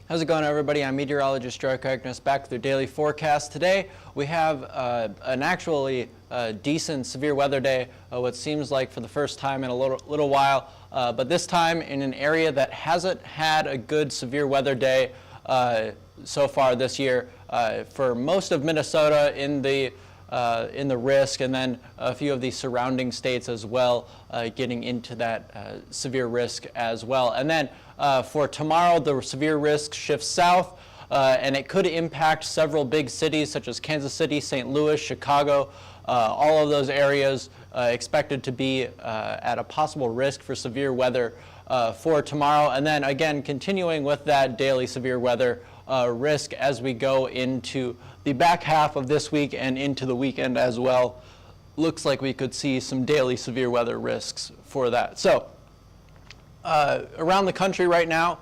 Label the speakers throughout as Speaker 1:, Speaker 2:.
Speaker 1: How's it going, everybody? I'm meteorologist Joe Agnes back with your daily forecast. Today we have an actually decent severe weather day, what seems like for the first time in a little while, but this time in an area that hasn't had a good severe weather day so far this year. For most of Minnesota in the risk, and then a few of the surrounding states as well, getting into that severe risk as well. And then for tomorrow, the severe risk shifts south, and it could impact several big cities such as Kansas City, St. Louis, Chicago. All of those areas expected to be at a possible risk for severe weather for tomorrow. And then again, continuing with that daily severe weather risk as we go into the back half of this week and into the weekend as well. Looks like we could see some daily severe weather risks for that. So around the country right now,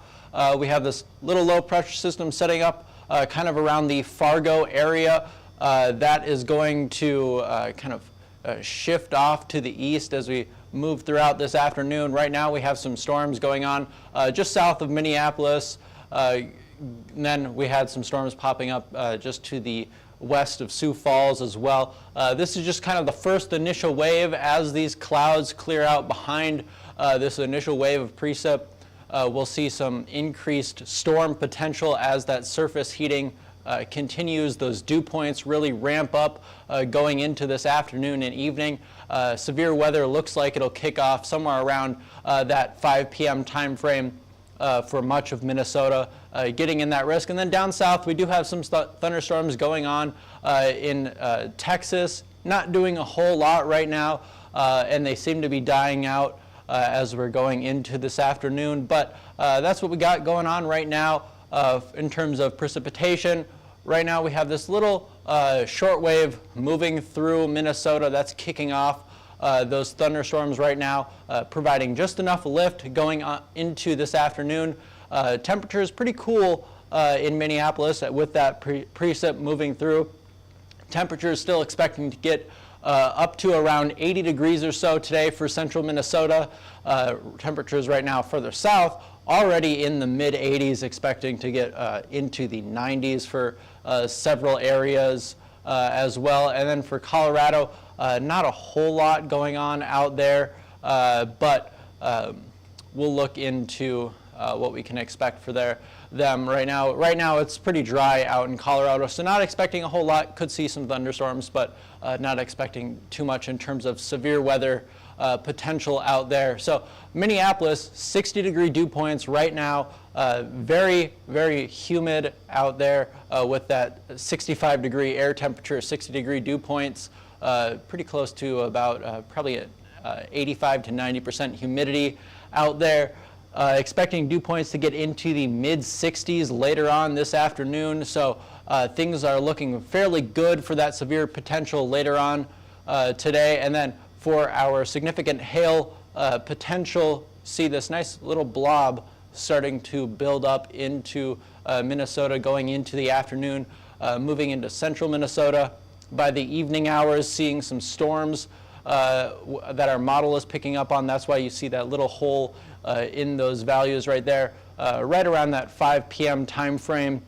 Speaker 1: we have this little low pressure system setting up kind of around the Fargo area. That is going to kind of shift off to the east as we move throughout this afternoon. Right now we have some storms going on just south of Minneapolis. And then we had some storms popping up just to the west of Sioux Falls as well. This is just kind of the first initial wave. As these clouds clear out behind this initial wave of precip, we'll see some increased storm potential as that surface heating continues. Those dew points really ramp up going into this afternoon and evening. Severe weather looks like it'll kick off somewhere around that 5 p.m. time frame for much of Minnesota, getting in that risk. And then down south, we do have some thunderstorms going on in Texas, not doing a whole lot right now, and they seem to be dying out as we're going into this afternoon. But that's what we got going on right now in terms of precipitation. Right now we have this little short wave moving through Minnesota that's kicking off those thunderstorms right now, providing just enough lift going on into this afternoon. Temperature is pretty cool in Minneapolis with that precip moving through. Temperature is still expecting to get up to around 80 degrees or so today for central Minnesota. Temperatures right now further south already in the mid 80s, expecting to get into the 90s for several areas as well. And then for Colorado, not a whole lot going on out there, but we'll look into what we can expect for them right now. Right now it's pretty dry out in Colorado, so not expecting a whole lot. Could see some thunderstorms, but not expecting too much in terms of severe weather potential out there. So Minneapolis, 60-degree dew points right now. Very, very humid out there with that 65-degree air temperature, 60-degree dew points. Pretty close to about probably 85 to 90% humidity out there. Expecting dew points to get into the mid-60s later on this afternoon. So things are looking fairly good for that severe potential later on today. And then for our significant hail potential, see this nice little blob starting to build up into Minnesota going into the afternoon, moving into central Minnesota. By the evening hours, seeing some storms that our model is picking up on. That's why you see that little hole in those values right there, right around that 5 p.m. time frame.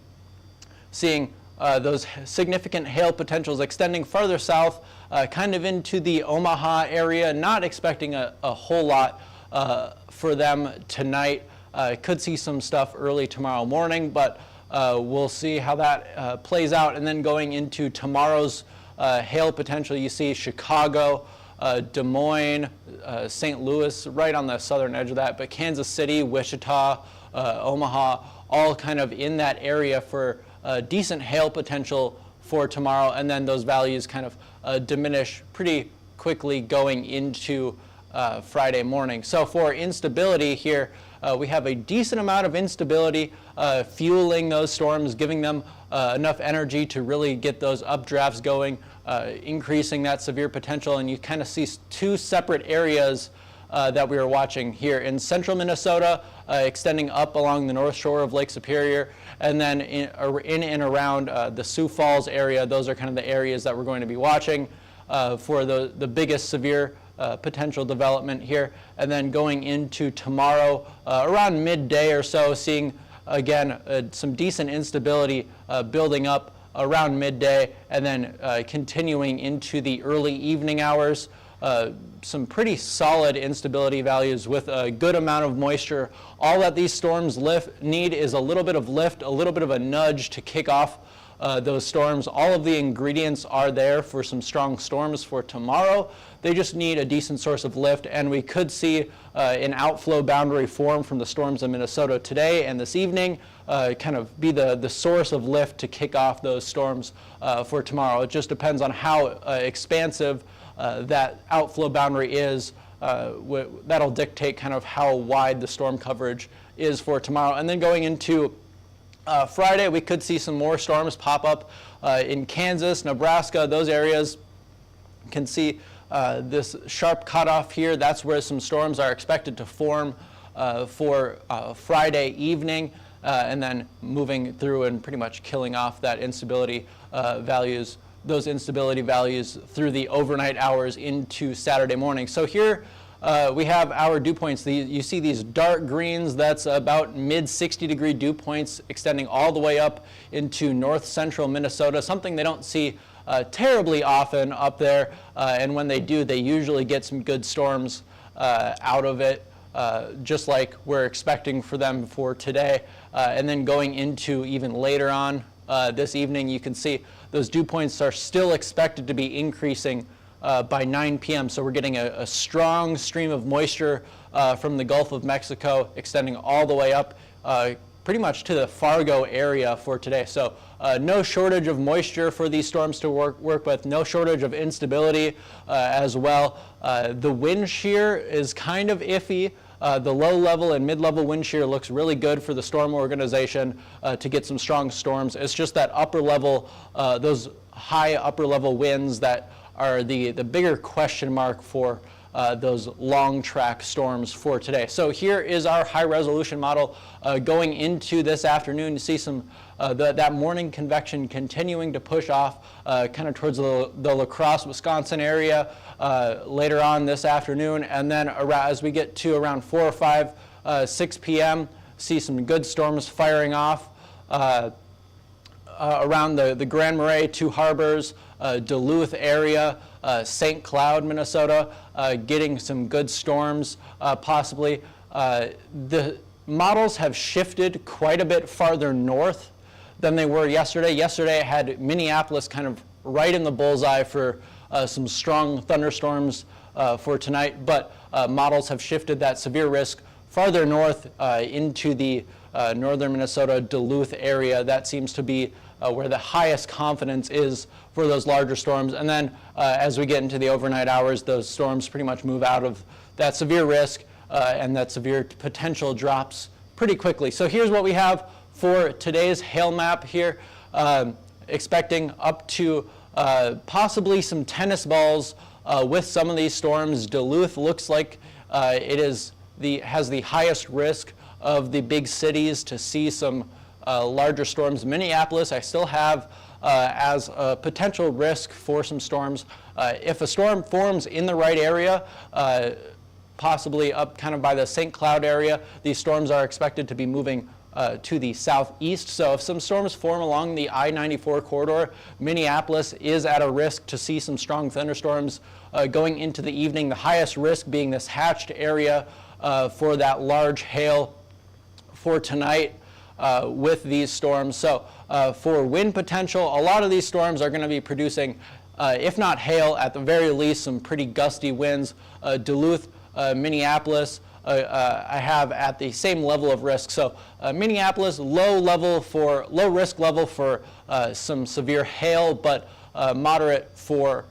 Speaker 1: Seeing those significant hail potentials extending further south, kind of into the Omaha area. Not expecting a whole lot for them tonight. Could see some stuff early tomorrow morning, but we'll see how that plays out. And then going into tomorrow's hail potential, you see Chicago, Des Moines, St. Louis, right on the southern edge of that, but Kansas City, Wichita, Omaha, all kind of in that area for decent hail potential for tomorrow. And then those values kind of diminish pretty quickly going into Friday morning. So for instability here, we have a decent amount of instability fueling those storms, giving them enough energy to really get those updrafts going, increasing that severe potential. And you kind of see two separate areas that we are watching here in central Minnesota, extending up along the north shore of Lake Superior, and then in and around the Sioux Falls area. Those are kind of the areas that we're going to be watching for the biggest severe potential development here. And then going into tomorrow, around midday or so, seeing again, some decent instability building up around midday and then continuing into the early evening hours. Some pretty solid instability values with a good amount of moisture. All that these storms need is a little bit of lift, a little bit of a nudge to kick off those storms. All of the ingredients are there for some strong storms for tomorrow. They just need a decent source of lift, and we could see an outflow boundary form from the storms in Minnesota today and this evening, kind of be the source of lift to kick off those storms for tomorrow. It just depends on how expansive that outflow boundary is. That'll dictate kind of how wide the storm coverage is for tomorrow. And then going into Friday, we could see some more storms pop up in Kansas, Nebraska, those areas. You can see this sharp cutoff here. That's where some storms are expected to form for Friday evening, and then moving through and pretty much killing off that instability values, those instability values through the overnight hours into Saturday morning. So here we have our dew points. You see these dark greens, that's about mid 60-degree dew points extending all the way up into north central Minnesota, something they don't see terribly often up there, and when they do, they usually get some good storms out of it, just like we're expecting for them for today. And then going into even later on this evening, you can see those dew points are still expected to be increasing by 9 p.m. So we're getting a strong stream of moisture from the Gulf of Mexico extending all the way up pretty much to the Fargo area for today. So no shortage of moisture for these storms to work with, no shortage of instability as well. The wind shear is kind of iffy. The low level and mid-level wind shear looks really good for the storm organization to get some strong storms. It's just that upper level, those high upper level winds that are the bigger question mark for those long track storms for today. So here is our high resolution model going into this afternoon. You see some that morning convection continuing to push off kind of towards the La Crosse, Wisconsin area later on this afternoon, and then as we get to around 4 or 5, 6 p.m., see some good storms firing off around the Grand Marais, Two Harbors, Duluth area, St. Cloud, Minnesota, getting some good storms possibly. The models have shifted quite a bit farther north than they were yesterday. Yesterday I had Minneapolis kind of right in the bullseye for some strong thunderstorms for tonight, but models have shifted that severe risk farther north into the northern Minnesota, Duluth area. That seems to be where the highest confidence is for those larger storms. And then as we get into the overnight hours, those storms pretty much move out of that severe risk and that severe potential drops pretty quickly. So here's what we have for today's hail map here, expecting up to possibly some tennis balls with some of these storms. Duluth looks like it has the highest risk of the big cities to see some larger storms. Minneapolis, I still have as a potential risk for some storms. If a storm forms in the right area, possibly up kind of by the St. Cloud area, these storms are expected to be moving to the southeast. So if some storms form along the I-94 corridor, Minneapolis is at a risk to see some strong thunderstorms going into the evening. The highest risk being this hatched area for that large hail for tonight with these storms. So for wind potential, a lot of these storms are going to be producing, if not hail, at the very least some pretty gusty winds. Duluth, Minneapolis, I have at the same level of risk. So Minneapolis, low risk level for some severe hail, but moderate for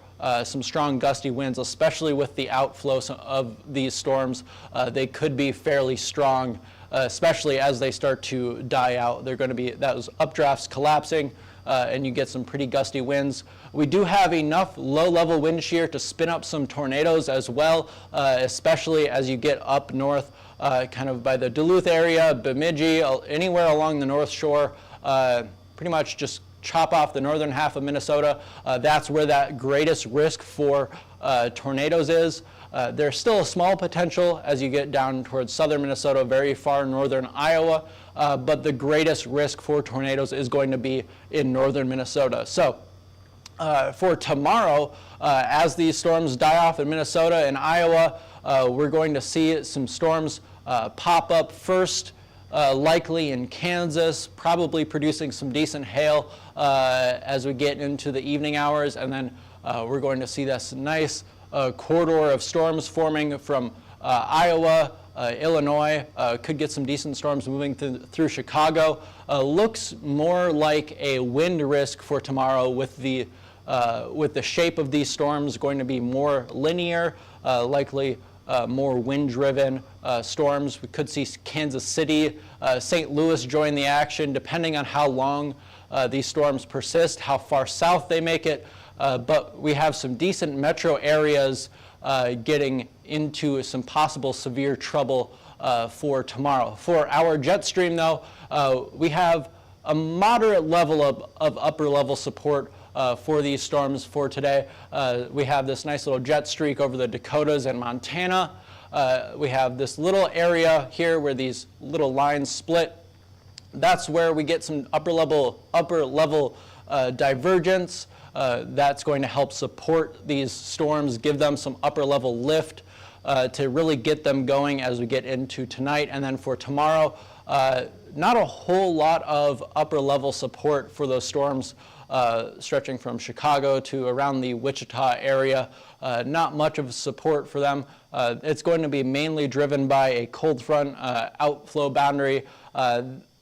Speaker 1: some strong gusty winds, especially with the outflow of these storms. They could be fairly strong, especially as they start to die out. They're going to be those updrafts collapsing, and you get some pretty gusty winds. We do have enough low-level wind shear to spin up some tornadoes as well, especially as you get up north, kind of by the Duluth area, Bemidji, anywhere along the North Shore, pretty much just chop off the northern half of Minnesota. That's where that greatest risk for tornadoes is. There's still a small potential as you get down towards southern Minnesota, very far northern Iowa, but the greatest risk for tornadoes is going to be in northern Minnesota. So for tomorrow, as these storms die off in Minnesota and Iowa, we're going to see some storms pop up first, likely in Kansas, probably producing some decent hail as we get into the evening hours, and then we're going to see this nice corridor of storms forming from Iowa, Illinois, could get some decent storms moving through Chicago. Looks more like a wind risk for tomorrow with the shape of these storms going to be more linear, likely more wind-driven storms. We could see Kansas City, St. Louis join the action, depending on how long these storms persist, how far south they make it. But we have some decent metro areas getting into some possible severe trouble for tomorrow. For our jet stream, though, we have a moderate level of upper level support for these storms for today. We have this nice little jet streak over the Dakotas and Montana. We have this little area here where these little lines split. That's where we get some upper level divergence. That's going to help support these storms, give them some upper level lift to really get them going as we get into tonight. And then for tomorrow, not a whole lot of upper level support for those storms stretching from Chicago to around the Wichita area. Not much of support for them. It's going to be mainly driven by a cold front outflow boundary.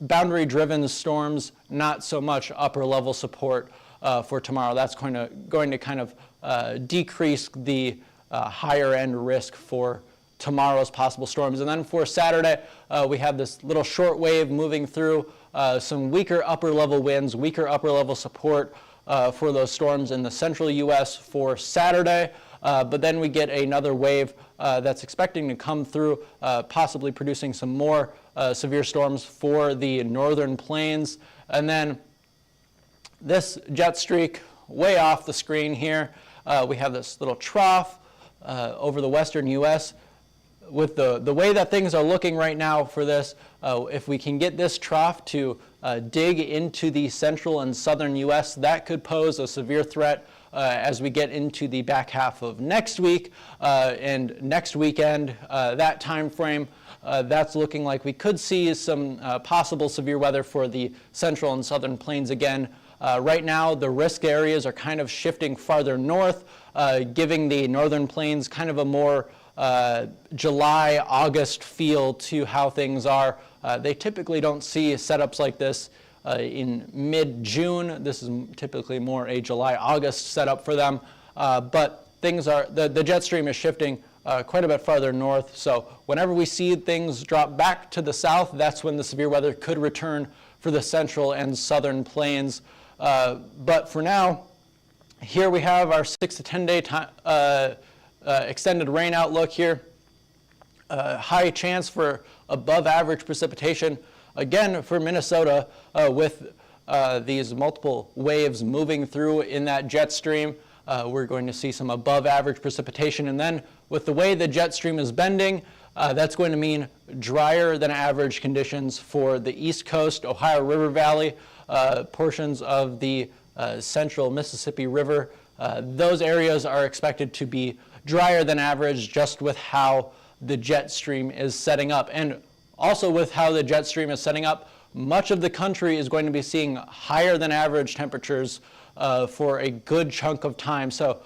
Speaker 1: Boundary-driven storms, not so much upper level support for tomorrow. That's going to kind of decrease the higher end risk for tomorrow's possible storms. And then for Saturday, we have this little short wave moving through, some weaker upper level winds, weaker upper level support for those storms in the central U.S. for Saturday. But then we get another wave that's expecting to come through, possibly producing some more severe storms for the northern plains. And then this jet streak way off the screen here, we have this little trough over the western U.S. With the way that things are looking right now for this, if we can get this trough to dig into the central and southern U.S., that could pose a severe threat as we get into the back half of next week and next weekend. That time frame, that's looking like we could see some possible severe weather for the central and southern plains again. Right now, the risk areas are kind of shifting farther north, giving the northern plains kind of a more July, August feel to how things are. They typically don't see setups like this in mid-June. This is typically more a July, August setup for them. But things are, the jet stream is shifting quite a bit farther north. So whenever we see things drop back to the south, that's when the severe weather could return for the central and southern plains. But for now, here we have our 6 to 10 day time, extended rain outlook here. High chance for above average precipitation. Again, for Minnesota, with these multiple waves moving through in that jet stream, we're going to see some above average precipitation. And then with the way the jet stream is bending, that's going to mean drier than average conditions for the East Coast, Ohio River Valley, portions of the central Mississippi River. Those areas are expected to be drier than average just with how the jet stream is setting up. And also with how the jet stream is setting up, much of the country is going to be seeing higher than average temperatures for a good chunk of time. So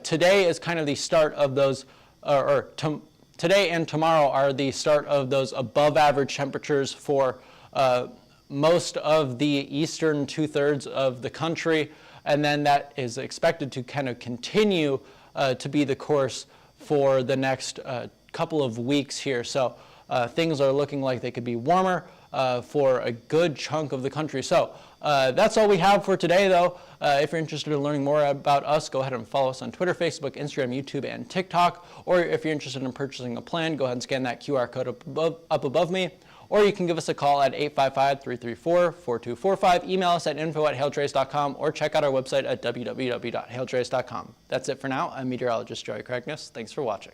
Speaker 1: today is kind of the start of those, today and tomorrow are the start of those above average temperatures for most of the eastern 2/3 of the country. And then that is expected to kind of continue to be the course for the next couple of weeks here. So things are looking like they could be warmer for a good chunk of the country. So that's all we have for today, though. If you're interested in learning more about us, go ahead and follow us on Twitter, Facebook, Instagram, YouTube, and TikTok. Or if you're interested in purchasing a plan, go ahead and scan that QR code up above me. Or you can give us a call at 855-334-4245. Email us at info@hailtrace.com or check out our website at www.hailtrace.com. That's it for now. I'm meteorologist Joey Cragness. Thanks for watching.